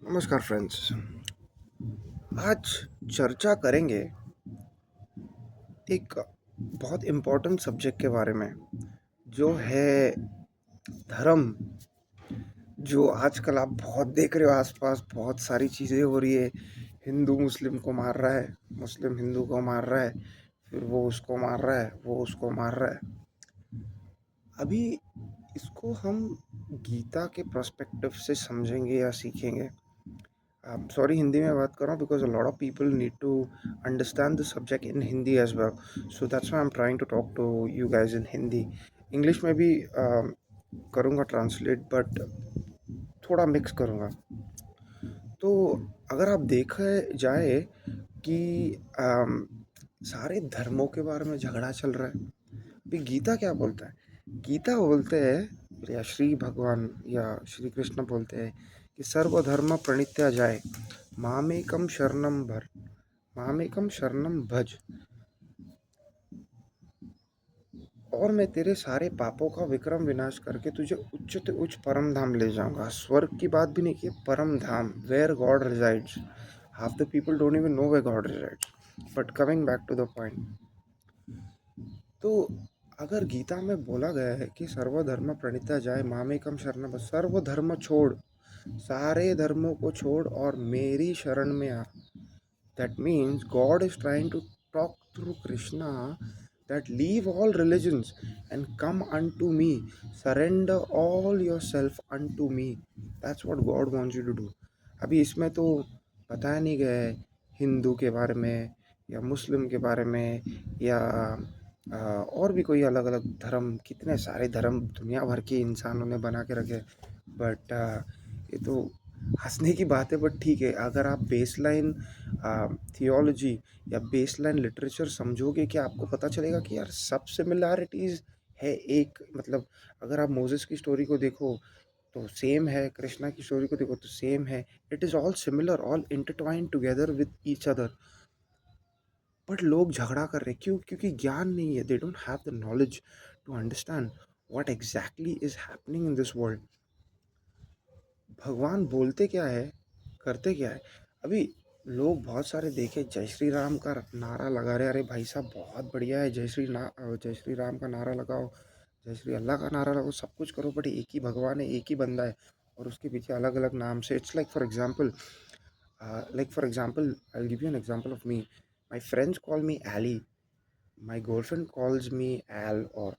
नमस्कार फ्रेंड्स। आज चर्चा करेंगे एक बहुत इम्पोर्टेंट सब्जेक्ट के बारे में, जो है धर्म। जो आजकल आप बहुत देख रहे हो, आसपास बहुत सारी चीज़ें हो रही है। हिंदू मुस्लिम को मार रहा है, मुस्लिम हिंदू को मार रहा है, फिर वो उसको मार रहा है, वो उसको मार रहा है। अभी इसको हम गीता के पर्सपेक्टिव से समझेंगे या सीखेंगे। सॉरी, हिंदी में बात कर रहा हूँ because a lot of people need to understand the subject in Hindi as well. So that's why I am trying to talk to you guys in Hindi. English में भी करूँगा ट्रांसलेट, बट थोड़ा मिक्स करूँगा। तो अगर आप देखा जाए कि सारे धर्मों के बारे में झगड़ा चल रहा है। अभी गीता क्या बोलता है? गीता बोलते हैं, या श्री भगवान या श्री कृष्ण बोलते हैं कि सर्वधर्म प्रणित्या जाए, मामेकम शरणम भर, मामेकम शरणम भज, और मैं तेरे सारे पापों का विक्रम विनाश करके तुझे उच्च से उच्च परम धाम ले जाऊंगा। स्वर्ग की बात भी नहीं की, परम धाम, where God resides. Half the people don't even know where God resides. But coming back to the point, तो अगर गीता में बोला गया है कि सर्वधर्म प्रणिता जाए, मामेकम शरण बस, सर्वधर्म छोड़, सारे धर्मों को छोड़ और मेरी शरण में आ। That means God is trying to talk through Krishna that leave all religions and come unto me, surrender all yourself unto me. That's what God wants you to do. अभी इसमें तो बताया नहीं गया है हिंदू के बारे में या मुस्लिम के बारे में, या और भी कोई अलग अलग धर्म, कितने सारे धर्म दुनिया भर के इंसानों ने बना के रखे। बट ये तो हंसने की बात है, बट ठीक है। अगर आप बेसलाइन थियोलॉजी या बेसलाइन लिटरेचर समझोगे कि आपको पता चलेगा कि यार सब सिमिलैरिटीज़ है। एक मतलब, अगर आप मोसेस की स्टोरी को देखो तो सेम है, कृष्णा की स्टोरी को देखो तो सेम है। It is all similar, all intertwined together with each other. But लोग झगड़ा कर रहे हैं, क्यों? क्योंकि ज्ञान नहीं है। They don't have the knowledge to understand what exactly is happening in this world. भगवान बोलते क्या है, करते क्या है? अभी लोग बहुत सारे देखे जय श्री राम का नारा लगा रहे। अरे भाई साहब, बहुत बढ़िया है, जय श्री राम का नारा लगाओ, जय श्री अल्लाह का नारा लगाओ, सब कुछ करो, बट एक ही भगवान है, एक ही बंदा है, और उसके पीछे अलग अलग नाम से। It's like for example I will give you an example of me. My friends call me Ellie, my girlfriend calls me El, और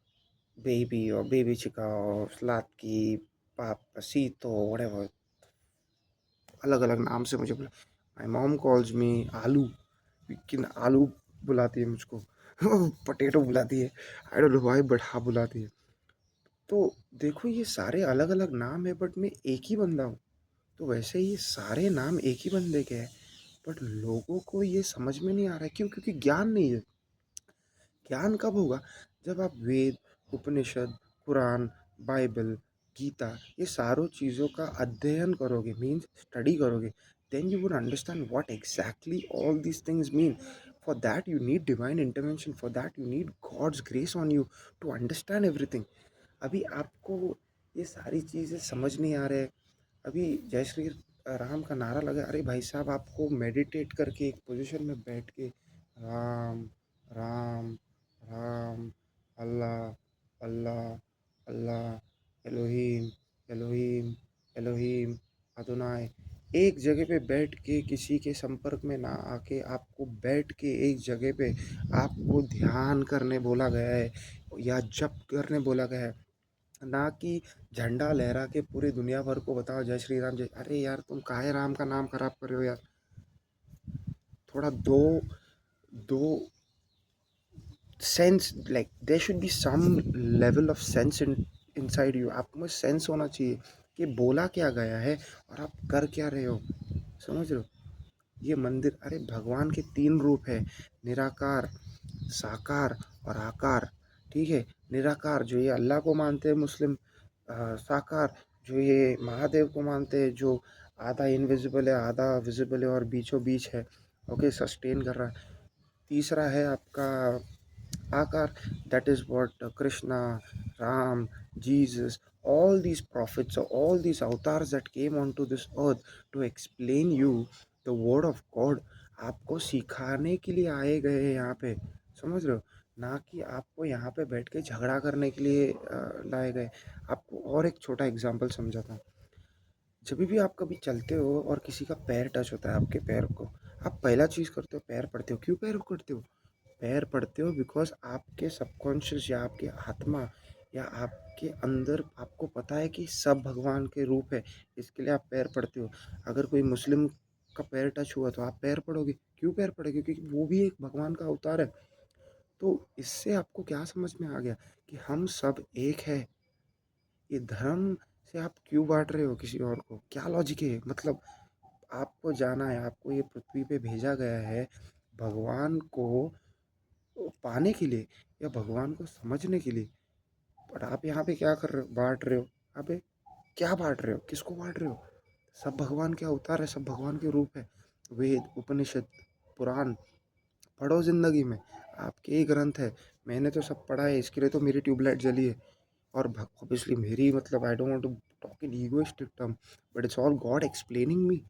बेबी चिका, और स्लाटकी, पापसीतो, व्हाटएवर, अलग अलग नाम से मुझे बुला। माई मॉम कॉल्स मी आलू, लेकिन आलू बुलाती है मुझको। पटेटो बुलाती है। I don't know why, but हाँ बुलाती है। तो देखो, ये सारे अलग अलग नाम है, बट मैं एक ही बंदा हूँ। तो वैसे ही ये सारे नाम एक ही बंदे के हैं, बट लोगों को ये समझ में नहीं आ रहा है। क्यों? क्योंकि ज्ञान नहीं है। ज्ञान कब होगा? जब आप वेद, उपनिषद, कुरान, बाइबल, गीता, ये सारों चीज़ों का अध्ययन करोगे, मीन्स स्टडी करोगे, then you would understand what exactly all these things mean. For that you need divine intervention, for that you need God's grace on you to understand everything. अभी आपको ये सारी चीज़ें समझ नहीं आ रहे। अभी जय श्री राम का नारा लगा, अरे भाई साहब, आपको मेडिटेट करके एक पोजीशन में बैठ के राम राम राम, अल्लाह अल्लाह अल्लाह, एलोहीम एलोहीम एलोहीम, अदोनाय, एक जगह पे बैठ के, किसी के संपर्क में ना आके, आपको बैठ के एक जगह पे आपको ध्यान करने बोला गया है, या जप करने बोला गया है। ना कि झंडा लहरा के पूरी दुनिया भर को बताओ जय श्री राम जय। अरे यार, तुम काहे राम का नाम खराब कर रहे हो यार? थोड़ा दो दो sense, like there should be some level of sense in inside you. आपको में सेंस होना चाहिए कि बोला क्या गया है और आप कर क्या रहे हो। समझ रहे हो? ये मंदिर, अरे भगवान के तीन रूप है, निराकार, साकार और आकार। ठीक है? निराकार जो ये अल्लाह को मानते हैं मुस्लिम, साकार जो ये महादेव को मानते हैं, जो आधा इनविजिबल है, आधा विजिबल है, और बीचों बीच है। ओके, सस्टेन कर रहा है। तीसरा है आपका आकार, that is what Krishna Ram, Jesus, all these prophets or all these avatars that came onto this earth to explain you the word of God, आपको सिखाने के लिए आए गए हैं यहाँ पे, समझ रहे हो? ना कि आपको यहाँ पे बैठ के झगड़ा करने के लिए लाए गए। आपको और एक छोटा एग्जांपल समझाता हूँ। जब भी आप कभी चलते हो और किसी का पैर टच होता है आपके पैर को, आप पहला चीज़ करते हो पैर पड़ते हो। क्यों पैर पड़ते हो? पैर पड़ते हो बिकॉज आपके सबकॉन्शियस या आपके आत्मा या आपके अंदर आपको पता है कि सब भगवान के रूप है, इसके लिए आप पैर पड़ते हो। अगर कोई मुस्लिम का पैर टच हुआ तो आप पैर पड़ोगे। क्यों पैर पड़ोगे? क्योंकि वो भी एक भगवान का अवतार है। तो इससे आपको क्या समझ में आ गया कि हम सब एक है। ये धर्म से आप क्यों बांट रहे हो किसी और को? क्या लॉजिक है? मतलब आपको जाना है, आपको ये पृथ्वी पे भेजा गया है भगवान को पाने के लिए या भगवान को समझने के लिए। बट आप यहाँ पे क्या कर रहे हो? बांट रहे हो। अबे क्या बांट रहे हो? किसको बांट रहे हो? सब भगवान के अवतार है, सब भगवान के रूप है। वेद, उपनिषद, पुराण पढ़ो जिंदगी में, आपके ही ग्रंथ है। मैंने तो सब पढ़ा है, इसके लिए तो मेरी ट्यूबलाइट जली है। और ऑब्वियसली मेरी, मतलब I don't want to talk in egoistic term, but it's all God explaining me.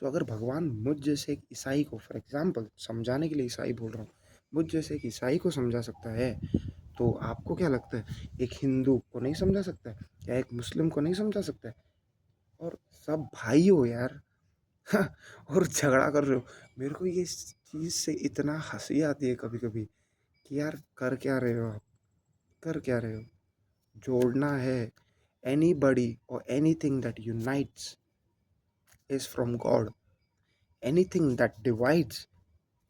So अगर भगवान मुझ जैसे एक ईसाई को, फॉर एग्जांपल समझाने के लिए ईसाई बोल रहा हूँ, मुझ जैसे एक ईसाई को समझा सकता है, तो आपको क्या लगता है एक हिंदू को नहीं समझा सकता है या एक मुस्लिम को नहीं समझा सकता है? और सब भाई हो यार। और झगड़ा कर रहे हो। मेरे को ये चीज़ से इतना हंसी आती है कभी कभी कि यार कर क्या रहे हो आप? कर क्या रहे हो? जोड़ना है। एनीबडी और anything that unites is from God. Anything that divides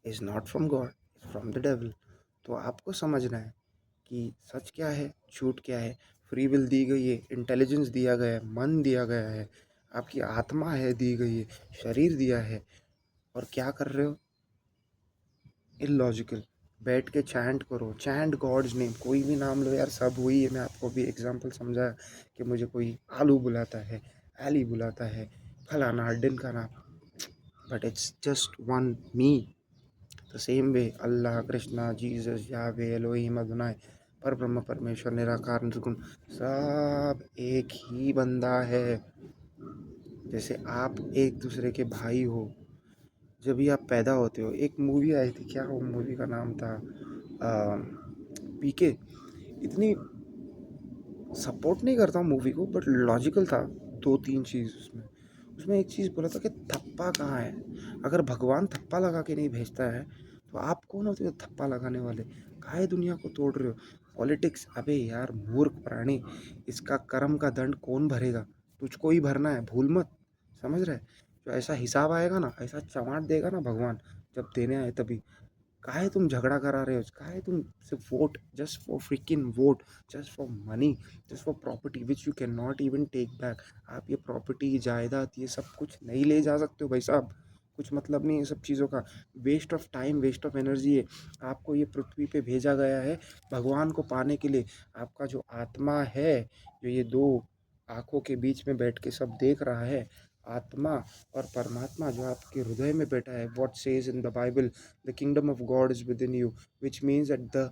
is not from God, is from the devil. तो आपको समझना है कि सच क्या है, झूठ क्या है। फ्री विल दी गई है, इंटेलिजेंस दिया गया है, मन दिया गया है, आपकी आत्मा है दी गई है, शरीर दिया है। और क्या कर रहे हो? इलॉजिकल। बैठ के चैंट करो, चैंट गॉड्स नेम, कोई भी नाम लो यार, सब वही है। मैं आपको भी एग्जांपल समझाया कि मुझे कोई आलू बुलाता है, एली बुलाता है, फलाना डिन का नाम, but it's just one me. The same way Allah, Krishna, Jesus, यावे, एलोहिम, अदुनाई, पर ब्रह्म, परमेश्वर, निराकार, निर्गुण, सब एक ही बंदा है। जैसे आप एक दूसरे के भाई हो। जब भी आप पैदा होते हो, एक मूवी आई थी, क्या वो मूवी का नाम था, पीके। इतनी सपोर्ट नहीं करता हूँ मूवी को, बट लॉजिकल था दो तीन चीज़ उसमें। उसमें एक चीज़ बोला था कि थप्पा कहाँ है? अगर भगवान थप्पा लगा के नहीं भेजता है तो आप कौन होते हो थप्पा लगाने वाले? काहे दुनिया को तोड़ रहे हो? पॉलिटिक्स, अबे यार मूर्ख प्राणी, इसका कर्म का दंड कौन भरेगा? तुझको ही भरना है, भूल मत। समझ रहे? जो ऐसा हिसाब आएगा ना, ऐसा चमाट देगा ना भगवान, जब देने आए तभी। काहे तुम झगड़ा करा रहे हो? काहे तुम सिर्फ vote, just for freaking vote, just for money, just for property which you can not even take back. आप ये प्रॉपर्टी, जायदाद, ये सब कुछ नहीं ले जा सकते हो भाई साहब। कुछ मतलब नहीं है सब चीज़ों का। Waste of time, waste of energy है। आपको ये पृथ्वी पे भेजा गया है भगवान को पाने के लिए। आपका जो आत्मा है, जो ये दो आँखों के बीच में बैठ के सब देख रहा है, आत्मा और परमात्मा जो आपके हृदय में बैठा है, what says in the Bible, the kingdom of God is with in you, which means that the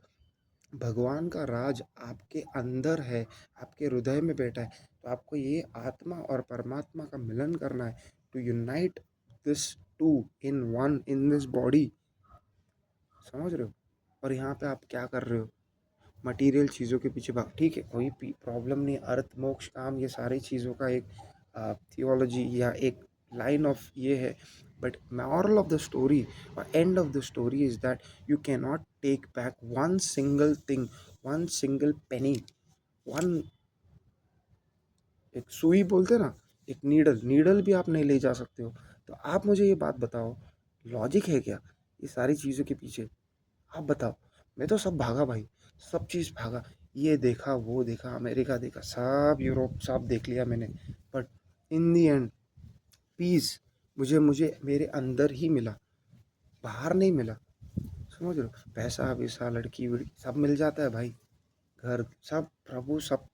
भगवान का राज आपके अंदर है, आपके हृदय में बैठा है। तो आपको ये आत्मा और परमात्मा का मिलन करना है, to unite this two in one in this body. समझ रहे हो? और यहाँ पे आप क्या कर रहे हो? मटेरियल चीज़ों के पीछे भाग। ठीक है, कोई प्रॉब्लम नहीं, अर्थ, मोक्ष, काम, ये सारी चीज़ों का एक थियोलॉजी या एक लाइन ऑफ ये है। But moral of the story और end of the story is that you can not take back one single thing, one single penny, one, एक सुई बोलते ना, एक नीडल, नीडल भी आप नहीं ले जा सकते हो। तो आप मुझे ये बात बताओ, लॉजिक है क्या ये सारी चीज़ों के पीछे? आप बताओ। मैं तो सब भागा भाई, सब चीज़ भागा। ये देखा, वो देखा, अमेरिका देखा, सब यूरोप सब देख लिया मैंने। But in the end peace मुझे मुझे मेरे अंदर ही मिला, बाहर नहीं मिला। समझ रहे हो? पैसा वैसा, लड़की वड़की सब मिल जाता है भाई, घर सब, प्रभु सब।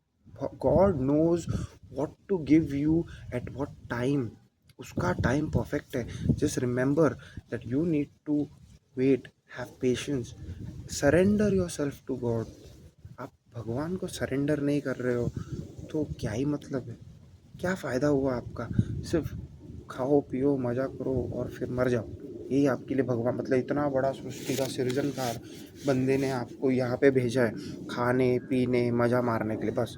God knows what to give you at what time. उसका टाइम परफेक्ट है। Just remember that you need to wait, have patience, surrender yourself to God. आप भगवान को सरेंडर नहीं कर रहे हो तो क्या ही मतलब है? क्या फ़ायदा हुआ आपका? सिर्फ खाओ पियो मज़ा करो और फिर मर जाओ। यही आपके लिए भगवान, मतलब इतना बड़ा सृष्टि का सृजनहार बंदे ने आपको यहाँ पे भेजा है खाने पीने मज़ा मारने के लिए बस।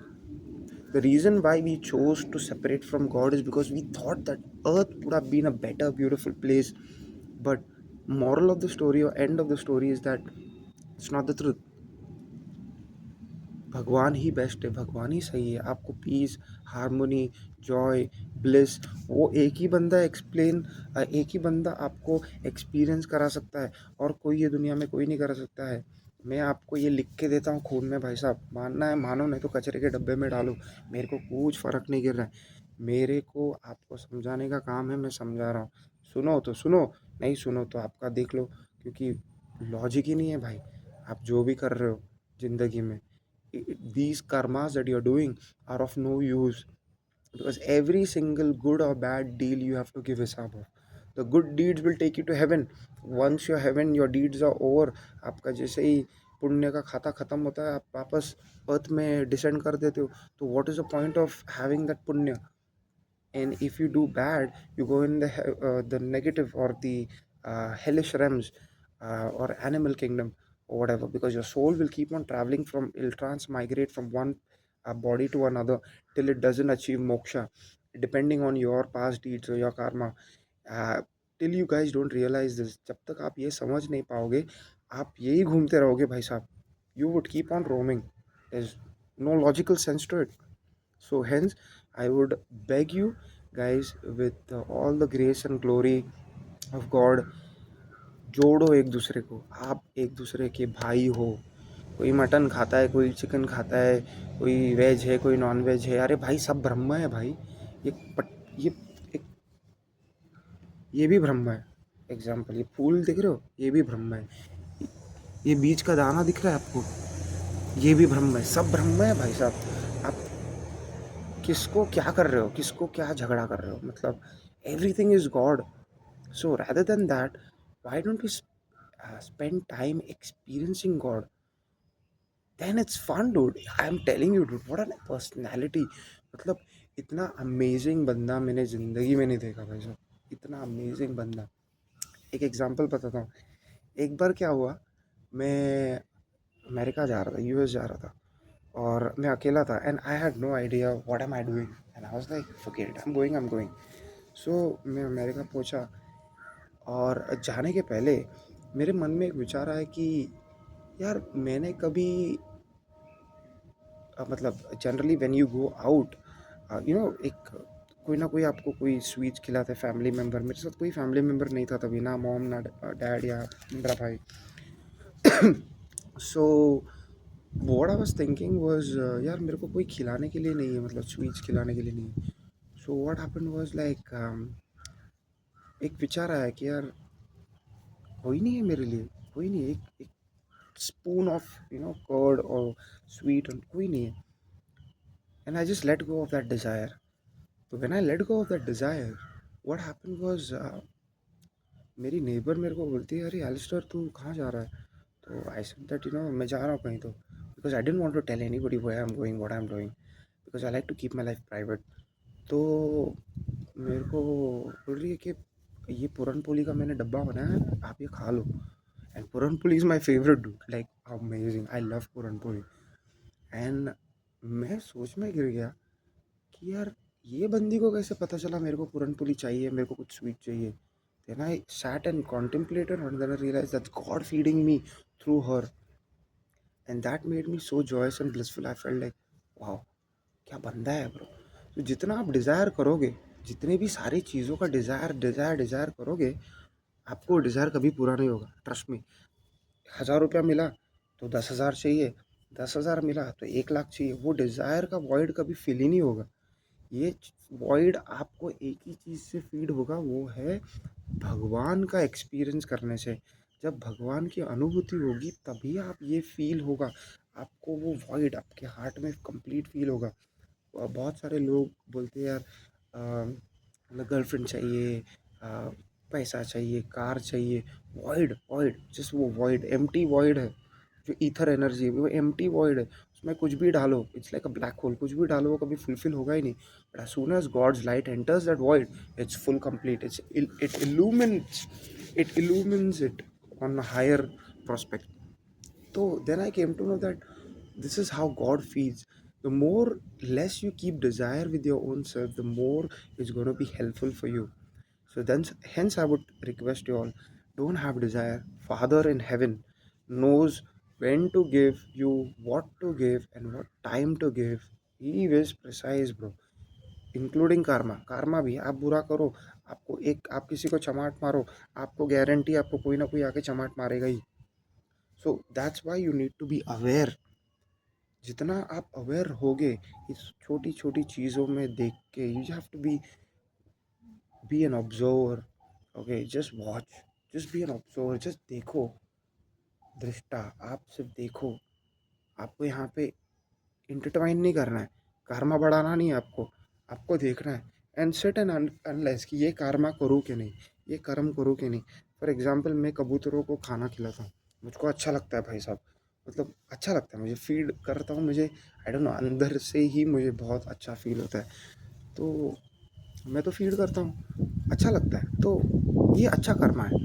The reason why we chose to separate from God is because we thought that earth would have been a better, beautiful place. But moral of the story or end of the story is that it's not the truth. भगवान ही best है, भगवान ही सही है। आपको piece, harmony, Joy, bliss वो एक ही बंदा एक ही बंदा आपको एक्सपीरियंस करा सकता है और कोई ये दुनिया में कोई नहीं करा सकता है। मैं आपको ये लिख के देता हूँ खून में भाई साहब, मानना है मानो नहीं तो कचरे के डब्बे में डालो, मेरे को कुछ फ़र्क नहीं गिर रहा है। मेरे को आपको समझाने का काम है, मैं समझा रहा हूँ। सुनो तो सुनो, नहीं सुनो तो आपका देख लो, क्योंकि लॉजिक ही नहीं है भाई। आप जो भी कर रहे हो ज़िंदगी में, these karmas that you're doing are of no use, because every single good or bad deal you have to give hisab of. The good deeds will take you to heaven. Once you're heaven, your deeds are over. आपका जैसे ही पुण्य का खाता खत्म होता है, आप वापस अर्थ में डिसेंड कर देते हो, तो what is the point of having that पुण्य? And if you do bad, you go in the negative or the hellish realms, or animal kingdom or whatever, because your soul will keep on traveling from, it'll transmigrate from one body to another till it doesn't achieve moksha, depending on your past deeds or your karma. uh, till you guys don't realize this, जब तक आप ये समझ नहीं पाओगे, आप यही घूमते रहोगे भाई साहब. You would keep on roaming. There's no logical sense to it. So hence, I would beg you guys, with all the grace and glory of God, जोड़ो एक दूसरे को. आप एक दूसरे के भाई हो. कोई मटन खाता है, कोई चिकन खाता है, कोई वेज है, कोई नॉन वेज है. अरे भाई सब ब्रह्म है भाई. ये ये एक, ये भी ब्रह्म है. एग्जाम्पल, ये फूल दिख रहे हो, ये भी ब्रह्म है. ये बीज का दाना दिख रहा है आपको, ये भी ब्रह्म है. सब ब्रह्म है भाई साहब. आप किसको क्या कर रहे हो, किसको क्या झगड़ा कर रहे हो, मतलब everything is God. So rather than that, why don't we spend time experiencing God? Then it's fun, dude. I'm telling you, dude. What a personality. मतलब इतना अमेजिंग बंदा मैंने ज़िंदगी में नहीं देखा भाई साहब. इतना अमेजिंग बंदा. एक एग्जांपल बताता हूँ. एक बार क्या हुआ, मैं अमेरिका जा रहा था, यूएस जा रहा था, और मैं अकेला था. And I had no idea what am I doing. And I was like forget it, I am going. So मैं अमेरिका पहुंचा, और जाने के पहले मेरे मन में एक विचार आया कि यार मैंने कभी मतलब generally when you go out, एक कोई ना कोई आपको कोई स्वीट्स खिलाता है, फैमिली मेम्बर. मेरे साथ कोई फैमिली मेम्बर नहीं था तभी, ना मॉम ना डैड या मेरा भाई. So what I was thinking was, यार मेरे को कोई खिलाने के लिए नहीं है, मतलब स्वीट्स खिलाने के लिए नहीं है. So what happened was like, एक विचार आया कि यार कोई नहीं है मेरे लिए, कोई नहीं है. एक spoon of curd or sweet, and कोई नहीं है. And I just let go of that desire. So when I let go of that desire, what happened was, मेरी नेबर मेरे को बोलती है, अरे एलिस्टर तू कहाँ जा रहा है? तो आई सेड दैट मैं जा रहा हूँ कहीं. तो because I don't want to tell anybody where I am going, what I am doing, because I like to keep my life private. तो मेरे को बोल रही है कि ये पूरन पोली का मैंने डब्बा बनाया है, आप ये खा लो. And puran poli is my favourite, dude. Like amazing, I love puran poli. And मैं सोच में गिर गया कि यार ये बंदी को कैसे पता चला मेरे को पूरन पोली चाहिए, मेरे को कुछ स्वीट चाहिए. Then I sat and contemplated, and then I realise that's God feeding me through her. And that made me so joyous and blissful. I felt like wow, क्या बंदा है ब्रो. तो जितना आप डिज़ायर करोगे, जितने भी सारी चीज़ों का डिज़ायर डिज़ायर डिज़ायर करोगे, आपको डिज़ायर कभी पूरा नहीं होगा. Trust me. 1,000 रुपया मिला तो 10,000 चाहिए, 10,000 मिला तो 1,00,000 चाहिए. वो डिज़ायर का वॉइड कभी फिल ही नहीं होगा. ये वॉइड आपको एक ही चीज़ से फीड होगा, वो है भगवान का एक्सपीरियंस करने से. जब भगवान की अनुभूति होगी तभी आप ये फील होगा, आपको वो वॉइड आपके हार्ट में कंप्लीट फील होगा. और बहुत सारे लोग बोलते हैं यार, मतलब गर्लफ्रेंड चाहिए, पैसा चाहिए, कार चाहिए. वॉइड वॉइड, जस्ट वो वॉइड, एम्प्टी वॉइड है. जो ईथर एनर्जी है वो एम्प्टी वॉइड है. उसमें कुछ भी डालो, it's like a black hole, कुछ भी डालो वो कभी फुलफिल होगा ही नहीं। But as soon as God's light enters that void, it's full complete, it illumines it on a higher prospect. So then I came to know that this is how God feeds. The more less you keep desire with your own self, the more it's going to be helpful for you. So then, hence, I would request you all, don't have desire. Father in heaven knows when to give you, what to give, and what time to give. He is precise, bro. Including karma. Karma भी आप बुरा करो, आपको एक आप किसी को चमाट मारो, आपको गारंटी आपको कोई ना कोई आके चमाट मारेगा ही. So that's why you need to be aware. जितना आप अवेयर होगे इस छोटी छोटी चीज़ों में देख के, you have to be an observer. Okay, just watch, just be an observer, just देखो. दृष्टा, आप सिर्फ देखो. आपको यहाँ पे इंटरट्वाइन नहीं करना है, कारमा बढ़ाना नहीं है आपको. आपको देखना है एंड सेट एंड अनलाइज कि ये कारमा करूँ कि नहीं, ये कर्म करूँ कि नहीं. फॉर एग्जाम्पल, मैं कबूतरों को खाना खिलाता हूँ, मुझको अच्छा लगता है भाई साहब. मतलब अच्छा लगता है, मुझे फीड करता हूँ, मुझे आई डोंट नो, अंदर से ही मुझे बहुत अच्छा फील होता है. तो मैं तो फीड करता हूँ, अच्छा लगता है. तो ये अच्छा कर्म है.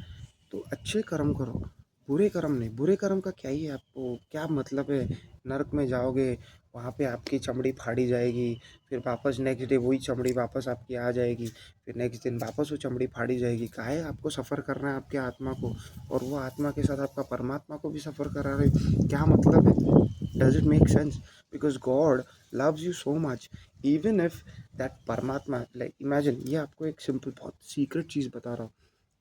तो अच्छे कर्म करो, बुरे कर्म नहीं. बुरे कर्म का क्या ही है, आपको क्या मतलब है. नरक में जाओगे, वहाँ पे आपकी चमड़ी फाड़ी जाएगी, फिर वापस नेक्स्ट डे वही चमड़ी वापस आपकी आ जाएगी, फिर नेक्स्ट दिन वापस वो चमड़ी फाड़ी जाएगी. काहे आपको सफ़र करना है आपके आत्मा को, और वो आत्मा के साथ आपका परमात्मा को भी सफ़र करा रहे, क्या मतलब है. Does it make sense. Because God loves you so much. Even if that परमात्मा, लाइक इमेजिन, ये आपको एक सिंपल बहुत सीक्रेट चीज़ बता रहा हूँ.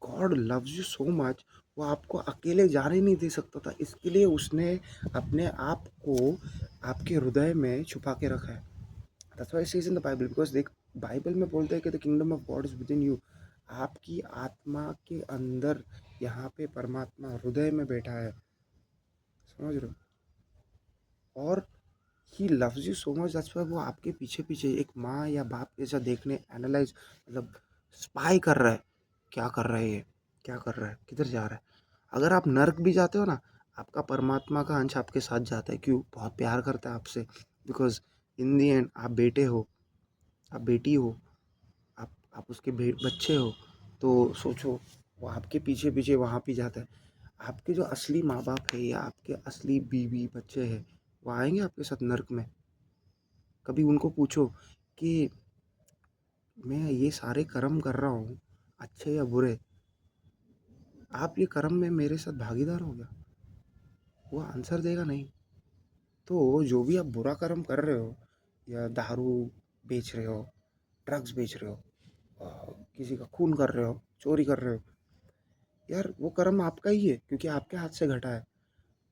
God loves you so much, वो आपको अकेले जाने नहीं दे सकता था, इसके लिए उसने अपने आप को आपके हृदय में छुपा के रखा है. That's why it says in the Bible. Because देख, बाइबल में बोलते हैं कि the kingdom of God is with in you. आपकी आत्मा के अंदर यहाँ पे परमात्मा हृदय में बैठा है, समझ रहे हो. और he loves you so much, that's why वो आपके पीछे पीछे एक माँ या बाप जैसा देखने, एनालाइज, मतलब स्पाई कर रहा है. क्या कर रहा है ये, क्या कर रहा है, किधर जा रहा है. अगर आप नर्क भी जाते हो ना, आपका परमात्मा का अंश आपके साथ जाता है. क्यों, बहुत प्यार करता है आपसे. बिकॉज इन दी एंड आप बेटे हो, आप बेटी हो, आप उसके बच्चे हो. तो सोचो, वो आपके पीछे पीछे वहाँ भी जाता है. आपके जो असली माँ बाप है या आपके असली बीवी बच्चे हैं, वो आएंगे आपके साथ नर्क में. कभी उनको पूछो कि मैं ये सारे कर्म कर रहा हूँ, अच्छे या बुरे, आप ये कर्म में मेरे साथ भागीदार हो गया. वो आंसर देगा नहीं. तो जो भी आप बुरा कर्म कर रहे हो, या दारू बेच रहे हो, ड्रग्स बेच रहे हो, किसी का खून कर रहे हो, चोरी कर रहे हो, यार वो कर्म आपका ही है, क्योंकि आपके हाथ से घटा है.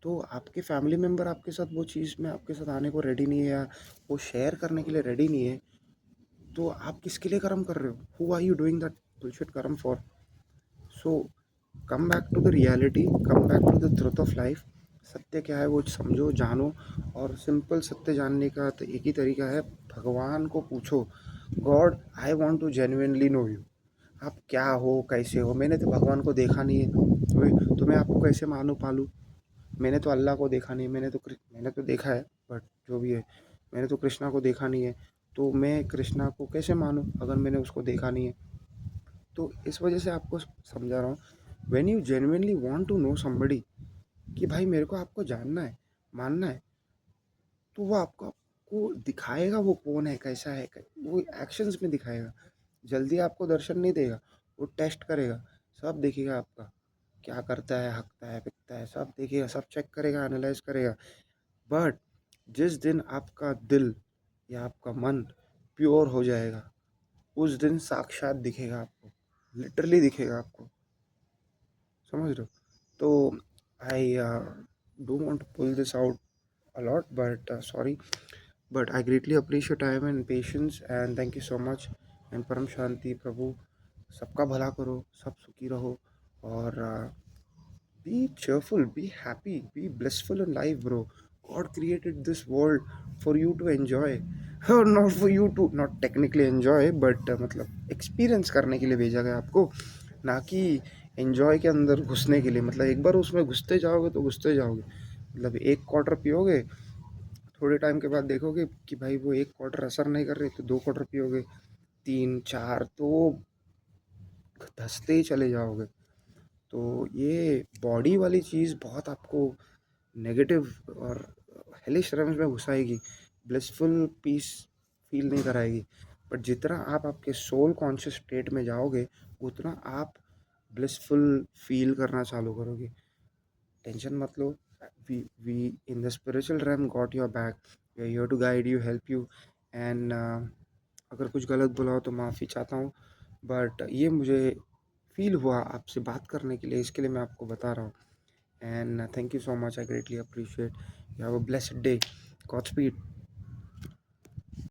तो आपके फैमिली मेम्बर आपके साथ वो चीज़ में आपके साथ आने को रेडी नहीं है, या वो शेयर करने के लिए रेडी नहीं है, तो आप किसके लिए कर्म कर रहे हो. Who are you doing that bullshit karma for. So come back to the reality, come back to the truth of life. सत्य क्या है वो समझो, जानो. और सिंपल सत्य जानने का तो एक ही तरीका है, भगवान को पूछो. God, I want to genuinely know you. आप क्या हो, कैसे हो. मैंने तो भगवान को देखा नहीं है, तो मैं आपको कैसे मानूँ पालूँ. मैंने तो अल्लाह को देखा नहीं है, मैंने तो देखा है, बट जो भी है, मैंने तो कृष्णा को देखा नहीं है. तो मैं कृष्णा को कैसे मानूँ अगर मैंने उसको देखा नहीं है. तो इस वजह से आपको समझा रहा हूँ. When you genuinely want to know somebody, कि भाई मेरे को आपको जानना है, मानना है, तो वो आपको आपको दिखाएगा वो कौन है, कैसा है, वो एक्शंस में दिखाएगा. जल्दी आपको दर्शन नहीं देगा, वो टेस्ट करेगा, सब देखेगा आपका, क्या करता है, हकता है, पिकता है, सब देखेगा, सब चेक करेगा, एनालाइज करेगा. बट जिस दिन आपका दिल या आपका मन प्योर हो जाएगा, उस दिन साक्षात दिखेगा आपको, लिटरली दिखेगा आपको, समझ रहे हो. तो I don't want to pull this out a lot, but sorry, but I greatly appreciate time and patience, and thank you so much. and परम शांति प्रभु सबका भला करो, सब सुखी रहो. और be cheerful, be happy, be blissful in life, bro. God created this world for you to enjoy, or not for you to not technically enjoy, but मतलब experience करने के लिए भेजा गया आपको, ना कि enjoy के अंदर घुसने के लिए. मतलब एक बार उसमें घुसते जाओगे तो घुसते जाओगे. मतलब एक क्वार्टर पियोगे, थोड़े टाइम के बाद देखोगे कि भाई वो 1 क्वार्टर असर नहीं कर रही, तो 2 क्वार्टर पियोगे, 3, 4 तो धँसते ही चले जाओगे। तो ये बॉडी वाली चीज़ बहुत आपको नेगेटिव और हेलिश रेम्स में घुसाएगी, ब्लिसफुल पीस फ़ील नहीं कराएगी। बट जितना आप आपके सोल कॉन्शियस स्टेट में जाओगे, उतना आप ब्लिसफुल फ़ील करना चालू करोगे। टेंशन मत लो। We in the spiritual realm got your back. We are here to guide you, help you and अगर कुछ गलत बोला हो तो माफ़ी चाहता हूँ। बट ये मुझे फ़ील हुआ आपसे बात करने के लिए, इसके लिए मैं आपको बता रहा हूँ। And thank you so much, I greatly appreciate. You have a blessed day. God speed.